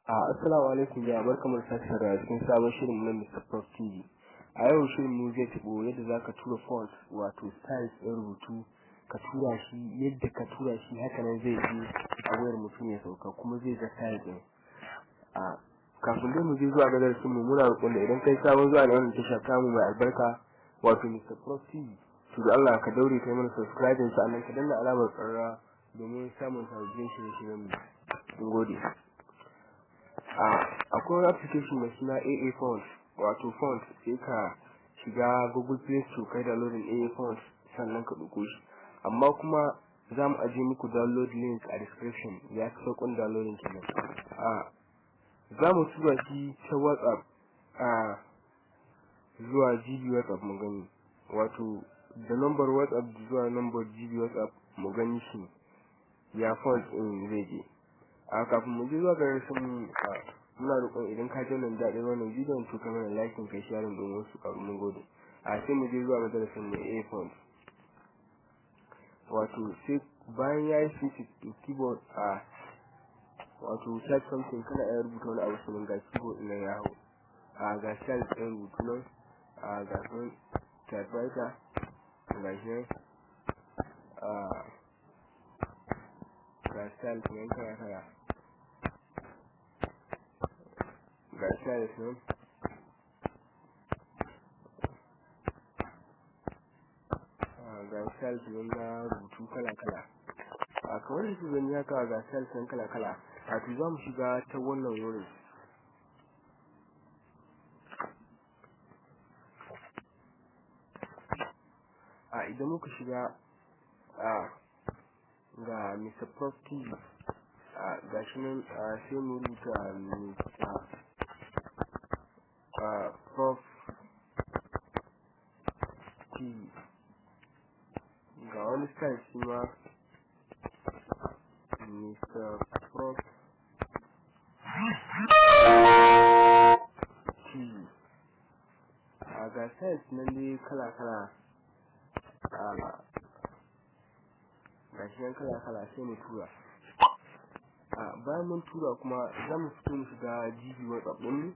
Assalamu alaikum jama'a, barkamu da sake saduwa cikin sabon shirin mu na Mr. Prof TV. A yau shirin mu zai tabo yadda zaka tura font wato styles ɗin rubutu, ka tura shi yadda ka tura shi haka nan zai je a wayar mutum ya sauka kuma zai ga style ɗin. Kafin dai mu je zuwa ga darasin mu muna roƙon da idan kai sabon zuwa ne wannan tasha ta mu mai albarka wato Mr. Prof TV, to da Allah ka daure kai mana subscribe sannan ka danna alamar ƙararrawa domin samun sabbin shirye-shiryen mu. Mun gode. Akwai application mai suna AA Font, wato font sai ka shiga Google Play Store kai downloading AA Font sannan ka ɗauko shi, amma kuma za mu aje muku download link a description, ya fi sauƙin downloading kenan. Za mu tura shi ta WhatsApp zuwa GB WhatsApp mu gani, wato da number WhatsApp zuwa number GB WhatsApp mu gani shi ya font ɗin zai je. Kafin mu je zuwa ga rashin muna roƙon idan ka ji wannan daɗin wannan bidiyon to ka mana like kai share domin wasu ƙaru. Mun gode. Sai mu je zuwa ga darasin mu AA Font, wato sai bayan ya yi switch to keyboard wato type something kana iya rubuta wani abu sai ga keyboard ɗin ya hau ga style ɗin rubutu nan ga sun typewriter ga shi ga style ɗin kala ga styles nan ga styles nan na rubutu kala-kala. Kamar da su gani haka ga styles nan kala-kala. To za mu shiga ta wannan wurin. Idan muka shiga ga Mr. Prof TV, ga shi nan sai mu rubuta Mr. Prof TV, ga wani style shi ma Mr. Prof TV, ga styles nan dai kala-kala, ga shi nan kala-kala sai mu tura. Bayan mun tura kuma za mu fito mu shiga GB WhatsApp ɗin mu.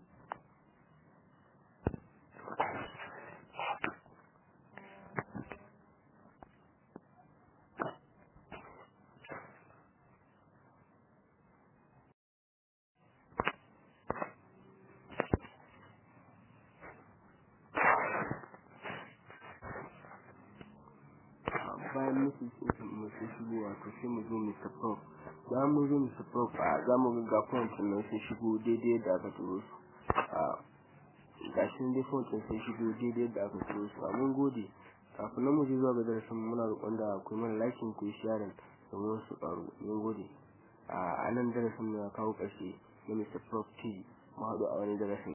Bayan musu sai shigo wato sai mu zo Mr. Prof. Bayan mun zo Mr. Prof za mu ga font nan sun shigo daidai da aka turo su. Ga shi dai font sun shigo daidai da aka turo su. Mun gode. Kafin nan mu je zuwa ga darasin muna roƙon da ku mana like ku share domin su ƙaru. Mun gode. A nan darasin mu ya kawo ƙarshe na Mr. Prof TV. Mu haɗu a wani darasin.